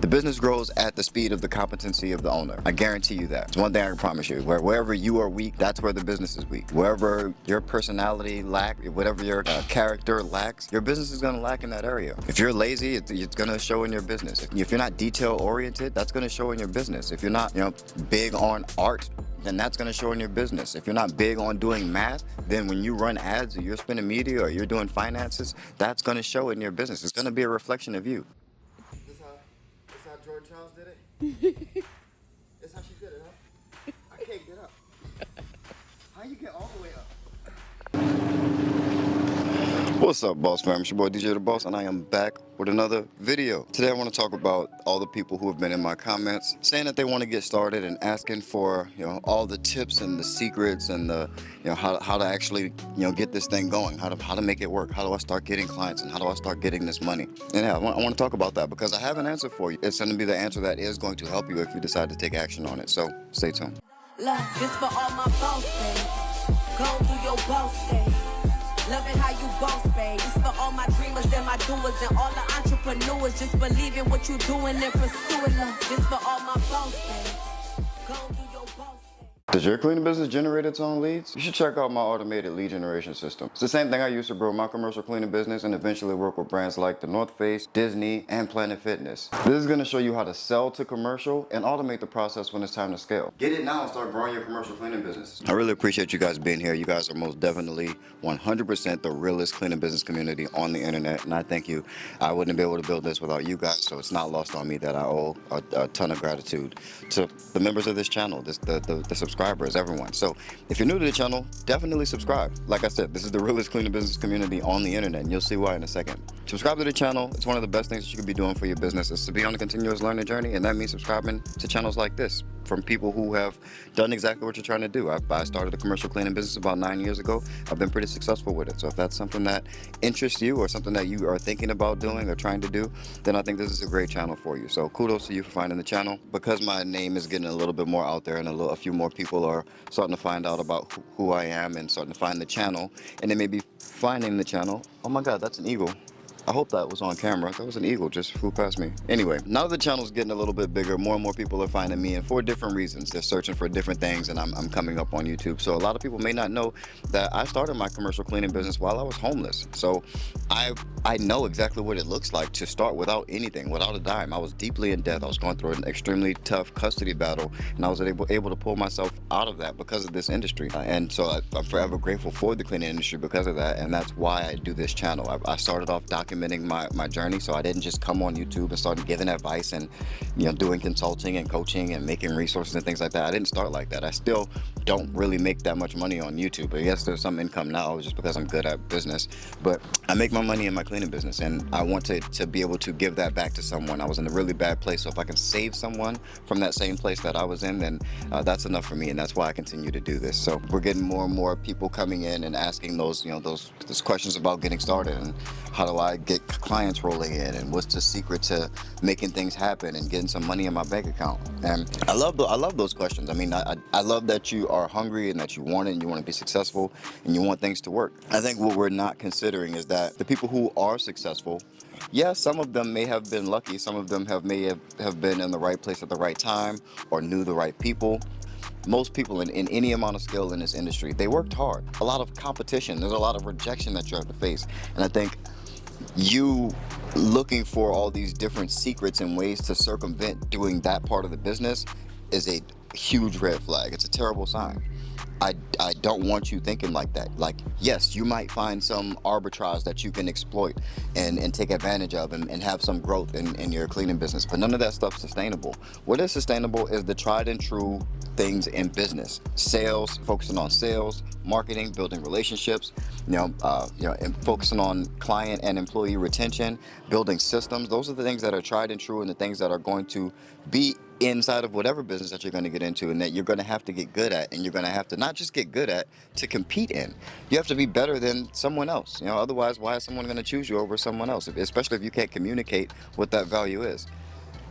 The business grows at the speed of the competency of the owner. I guarantee you that. It's one thing I can promise you. Wherever you are weak, that's where the business is weak. Wherever your personality lacks, whatever your character lacks, your business is going to lack in that area. If you're lazy, it's going to show in your business. If you're not detail oriented, that's going to show in your business. If you're not, big on art, then that's going to show in your business. If you're not big on doing math, then when you run ads or you're spending media or you're doing finances, that's going to show in your business. It's going to be a reflection of you. This how George Charles did it? That's how she did it, huh? I can't get up. How you get all the way up? What's up, boss fam? It's your boy DJ the Boss, and I am back with another video. Today I want to talk about all the people who have been in my comments saying that they want to get started and asking for all the tips and the secrets and the how to actually get this thing going, how to make it work, how do I start getting clients, and how do I start getting this money. And yeah, I want to talk about that because I have an answer for you. It's going to be the answer that is going to help you if you decide to take action on it. So stay tuned. Look, this for all my boss days. Go do your boss days. Loving how you boss, babe. This for all my dreamers and my doers and all the entrepreneurs. Just believe in what you're doing and pursuing them. This for all my boss, babe. Go do your boss, babe. Does your cleaning business generate its own leads? You should check out my automated lead generation system. It's the same thing I used to grow my commercial cleaning business and eventually work with brands like the North Face, Disney, and Planet Fitness. This is going to show you how to sell to commercial and automate the process when it's time to scale. Get it now and start growing your commercial cleaning business. I really appreciate you guys being here. You guys are most definitely 100% the realest cleaning business community on the internet, and I thank you. I wouldn't be able to build this without you guys, so it's not lost on me that I owe a ton of gratitude to the members of this channel, the subscribers, everyone. So if you're new to the channel, definitely subscribe. Like I said, this is the realest cleaning business community on the internet, and you'll see why in a second. Subscribe to the channel. It's one of the best things that you could be doing for your business is to be on a continuous learning journey, and that means subscribing to channels like this from people who have done exactly what you're trying to do. I started a commercial cleaning business about 9 years ago. I've been pretty successful with it. So if that's something that interests you or something that you are thinking about doing or trying to do, then I think this is a great channel for you. So kudos to you for finding the channel. Because my name is getting a little bit more out there and a few more people are starting to find out about who I am and starting to find the channel, and they may be finding the channel. Oh my God, that's an eagle. I hope that was on camera. That was an eagle, just flew past me. Anyway, now the channel's getting a little bit bigger, more and more people are finding me, and for different reasons. They're searching for different things, and I'm coming up on YouTube. So a lot of people may not know that I started my commercial cleaning business while I was homeless. So I know exactly what it looks like to start without anything, without a dime. I was deeply in debt. I was going through an extremely tough custody battle, and I was able to pull myself out of that because of this industry. And so I'm forever grateful for the cleaning industry because of that, and that's why I do this channel. I started off documenting my journey, so I didn't just come on YouTube and start giving advice and doing consulting and coaching and making resources and things like that. I didn't start like that. I still don't really make that much money on YouTube, but yes, there's some income now just because I'm good at business, but I make my money in my cleaning business, and I want to be able to give that back to someone. I was in a really bad place, so if I can save someone from that same place that I was in, then that's enough for me, and that's why I continue to do this. So we're getting more and more people coming in and asking those questions about getting started and how do I get clients rolling in and what's the secret to making things happen and getting some money in my bank account. And I love those questions. I mean, I love that you are hungry and that you want it and you want to be successful and you want things to work. I think what we're not considering is that the people who are successful, yes, some of them may have been lucky, some of them may have been in the right place at the right time or knew the right people. Most people in any amount of skill in this industry, they worked hard. A lot of competition, there's a lot of rejection that you have to face. And I think you looking for all these different secrets and ways to circumvent doing that part of the business is a huge red flag. It's a terrible sign. I don't want you thinking like that. Like, yes, you might find some arbitrage that you can exploit and take advantage of and have some growth in your cleaning business, but none of that stuff's sustainable. What is sustainable is the tried and true things in business. Sales, focusing on sales, marketing, building relationships, and focusing on client and employee retention, building systems. Those are the things that are tried and true and the things that are going to be inside of whatever business that you're going to get into and that you're going to have to get good at, and you're going to have to not just get good at, to compete in. You have to be better than someone else. Otherwise, why is someone going to choose you over someone else, especially if you can't communicate what that value is?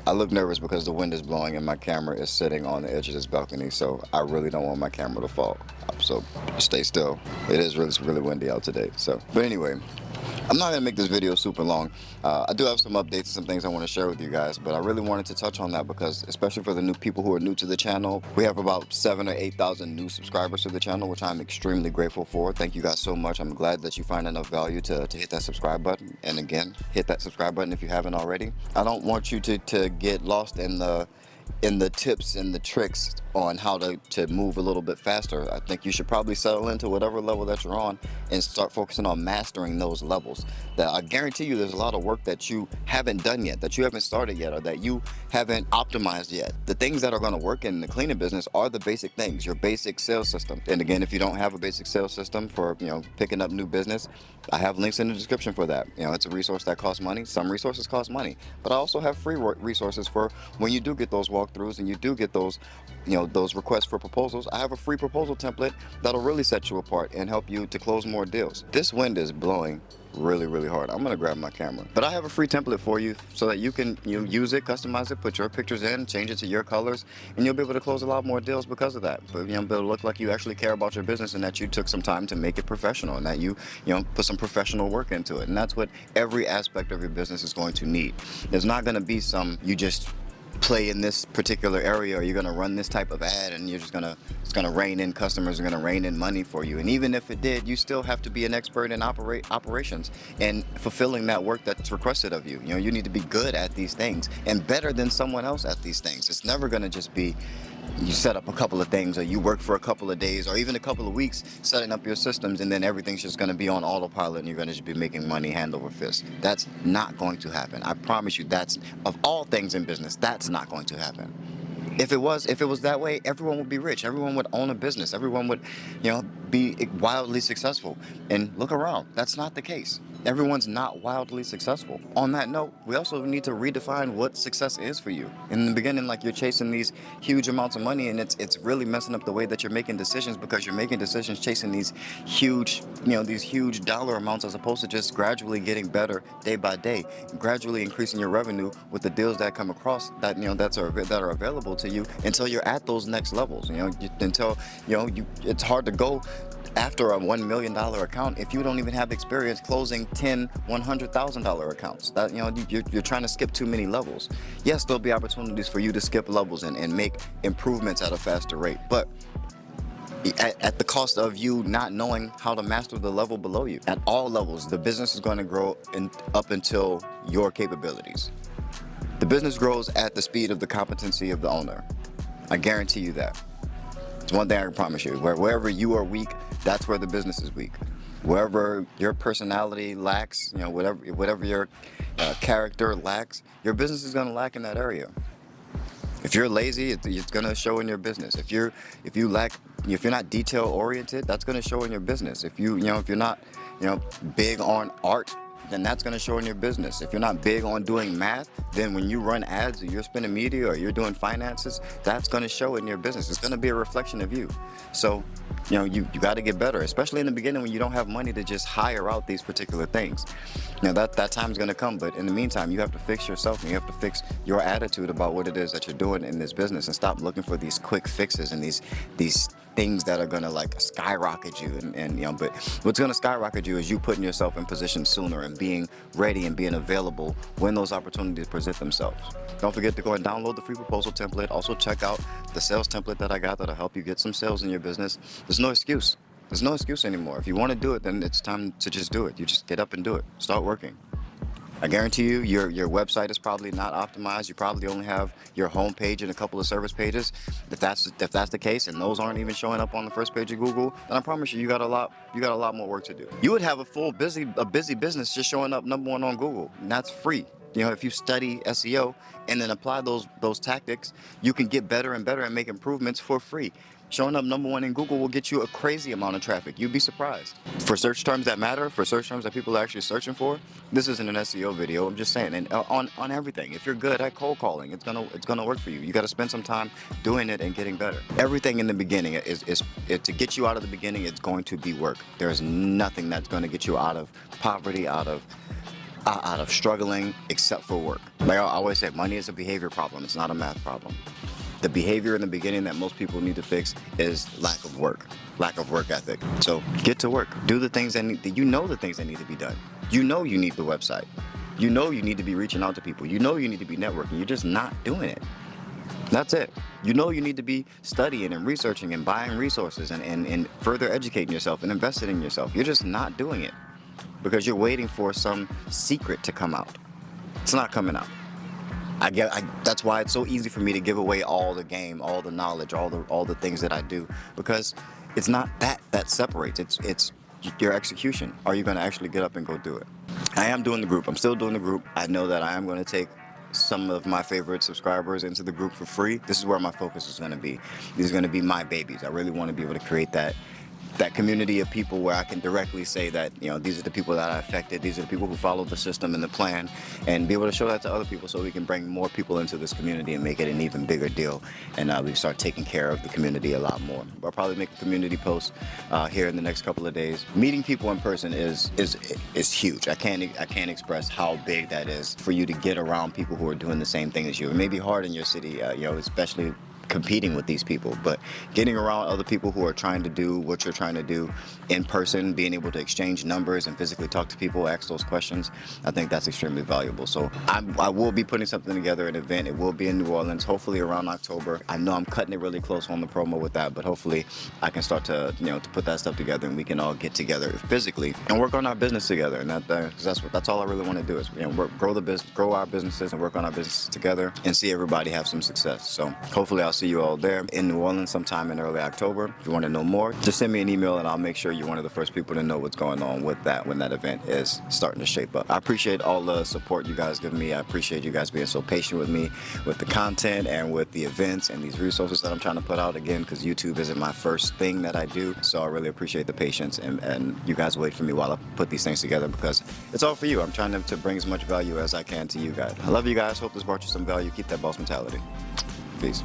I look nervous because the wind is blowing and my camera is sitting on the edge of this balcony, so I really don't want my camera to fall. So stay still. It is really windy out today. But anyway, I'm not gonna make this video super long. I do have some updates and some things I want to share with you guys, but I really wanted to touch on that because, especially for the new people who are new to the channel, we have about 7,000 or 8,000 new subscribers to the channel, which I'm extremely grateful for. Thank you guys so much. I'm glad that you find enough value to hit that subscribe button. And again, hit that subscribe button if you haven't already. I don't want you to get lost in the tips and the tricks on how to move a little bit faster. I think you should probably settle into whatever level that you're on and start focusing on mastering those levels. That I guarantee you there's a lot of work that you haven't done yet, that you haven't started yet, or that you haven't optimized yet. The things that are going to work in the cleaning business are the basic things, your basic sales system. And again, if you don't have a basic sales system for picking up new business, I have links in the description for that. It's a resource that costs money. Some resources cost money, but I also have free resources for when you do get those walkthroughs and you do get those those requests for proposals. I have a free proposal template that'll really set you apart and help you to close more deals. This wind is blowing really hard. I'm gonna grab my camera, but I have a free template for you so that you can use it, customize it, put your pictures in, change it to your colors, and you'll be able to close a lot more deals because of that. But it'll look like you actually care about your business and that you took some time to make it professional and that you put some professional work into it. And that's what every aspect of your business is going to need. There's not going to be some you just play in this particular area, or you're going to run this type of ad and it's going to rein in customers, are going to rein in money for you. And even if it did, you still have to be an expert in operations and fulfilling that work that's requested of you. You need to be good at these things and better than someone else at these things. It's never going to just be you set up a couple of things, or you work for a couple of days, or even a couple of weeks setting up your systems, and then everything's just going to be on autopilot and you're going to just be making money hand over fist. That's not going to happen. I promise you, that's, of all things in business, that's not going to happen. If it was that way, everyone would be rich. Everyone would own a business. Everyone would, be wildly successful. And look around. That's not the case. Everyone's not wildly successful. On that note, we also need to redefine what success is for you. In the beginning, like, you're chasing these huge amounts of money, and it's really messing up the way that you're making decisions, because you're making decisions chasing these huge, these huge dollar amounts, as opposed to just gradually getting better day by day, gradually increasing your revenue with the deals that come across that that are available to you until you're at those next levels. It's hard to go after a $1 million account if you don't even have experience closing $10,000, $100,000 accounts. That you're trying to skip too many levels. Yes, there'll be opportunities for you to skip levels and make improvements at a faster rate, but at the cost of you not knowing how to master the level below you. At all levels, the business is going to grow up until your capabilities. The business grows at the speed of the competency of the owner. I guarantee you that. It's one thing I can promise you. Wherever you are weak, that's where the business is weak. Wherever your personality lacks, whatever your character lacks, your business is going to lack in that area. If you're lazy, it's going to show in your business. If you're not detail oriented, that's going to show in your business. If you're not big on art, then that's going to show in your business. If you're not big on doing math, then when you run ads, or you're spending media, or you're doing finances, that's going to show in your business. It's going to be a reflection of you. So, you got to get better, especially in the beginning when you don't have money to just hire out these particular things. That time's going to come, but in the meantime, you have to fix yourself, and you have to fix your attitude about what it is that you're doing in this business, and stop looking for these quick fixes and these things that are gonna skyrocket you, but what's gonna skyrocket you is you putting yourself in position sooner and being ready and being available when those opportunities present themselves. Don't forget to go and download the free proposal template. Also check out the sales template that I got that'll help you get some sales in your business. There's no excuse. There's no excuse anymore. If you want to do it, then it's time to just do it. You just get up and do it. Start working. I guarantee you, your website is probably not optimized. You probably only have your home page and a couple of service pages. If that's the case, and those aren't even showing up on the first page of Google, then I promise you, you got a lot more work to do. You would have a busy business just showing up #1 on Google, and that's free. If you study SEO and then apply those tactics, you can get better and better and make improvements for free. Showing up #1 in Google will get you a crazy amount of traffic. You'd be surprised. For search terms that matter, for search terms that people are actually searching for, this isn't an SEO video. I'm just saying, and on everything. If you're good at cold calling, it's gonna work for you. You got to spend some time doing it and getting better. Everything in the beginning is to get you out of the beginning. It's going to be work. There's nothing that's going to get you out of poverty, out of struggling, except for work. Like I always say, money is a behavior problem. It's not a math problem. The behavior in the beginning that most people need to fix is lack of work ethic. So get to work. Do the things the things that need to be done. You know you need the website. You know you need to be reaching out to people. You know you need to be networking. You're just not doing it. That's it. You know you need to be studying and researching and buying resources and further educating yourself and investing in yourself. You're just not doing it because you're waiting for some secret to come out. It's not coming out. That's why it's so easy for me to give away all the game, all the knowledge, all the things that I do, because it's not that separates. It's your execution. Are you going to actually get up and go do it? I am doing the group. I'm still doing the group. I know that I am going to take some of my favorite subscribers into the group for free. This is where my focus is going to be. These are going to be my babies. I really want to be able to create that community of people where I can directly say that, you know, these are the people that I affected, these are the people who followed the system and the plan, and be able to show that to other people so we can bring more people into this community and make it an even bigger deal, and we start taking care of the community a lot more. I'll probably make a community post here in the next couple of days. Meeting people in person is huge. I can't express how big that is for you to get around people who are doing the same thing as you. It may be hard in your city, especially competing with these people, but getting around other people who are trying to do what you're trying to do in person, being able to exchange numbers and physically talk to people, ask those questions, I think that's extremely valuable. So I will be putting something together, an event. It will be in New Orleans, hopefully around October. I know I'm cutting it really close on the promo with that, but hopefully I can start to put that stuff together and we can all get together physically and work on our business together. And that's all I really want to do is grow our businesses and work on our businesses together and see everybody have some success. So hopefully I'll see you all there in New Orleans sometime in early October. If you want to know more, just send me an email and I'll make sure you're one of the first people to know what's going on with that when that event is starting to shape up. I appreciate all the support you guys give me. I appreciate you guys being so patient with me with the content and with the events and these resources that I'm trying to put out, again, because YouTube isn't my first thing that I do. So I really appreciate the patience and you guys wait for me while I put these things together because it's all for you. I'm trying to bring as much value as I can to you guys. I love you guys. Hope this brought you some value. Keep that boss mentality. Peace.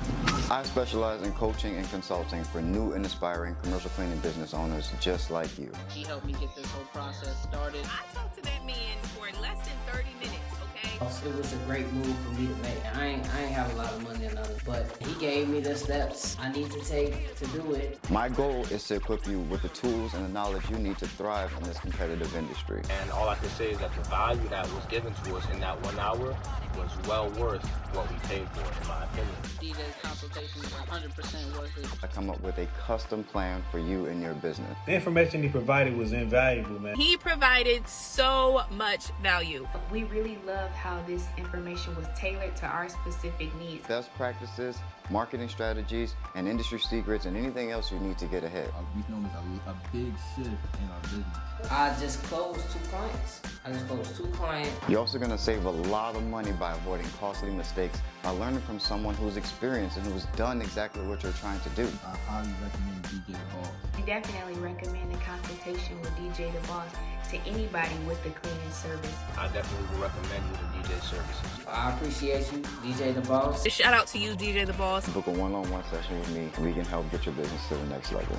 I specialize in coaching and consulting for new and aspiring commercial cleaning business owners just like you. He helped me get this whole process started. I talked to that man for less than 30 minutes, okay? It was a great move for me to make. I ain't have a lot of money or nothing, but he gave me the steps I need to take to do it. My goal is to equip you with the tools and the knowledge you need to thrive in this competitive industry. And all I can say is that the value that was given to us in that 1 hour was well worth what we paid for, in my opinion. DJ's consultation is 100% worth it. I come up with a custom plan for you and your business. The information he provided was invaluable, man. He provided so much value. We really loved how this information was tailored to our specific needs. Best practices, marketing strategies, and industry secrets, and anything else you need to get ahead. We've noticed a big shift in our business. I just closed 2 clients. You're also going to save a lot of money by avoiding costly mistakes by learning from someone who's experienced and who's done exactly what you're trying to do. I highly recommend DJ The Boss. We definitely recommend a consultation with DJ The Boss to anybody with the cleaning service. I definitely would recommend you the DJ services. I appreciate you, DJ The Boss. Shout out to you, DJ The Boss. Book a one-on-one session with me and we can help get your business to the next level.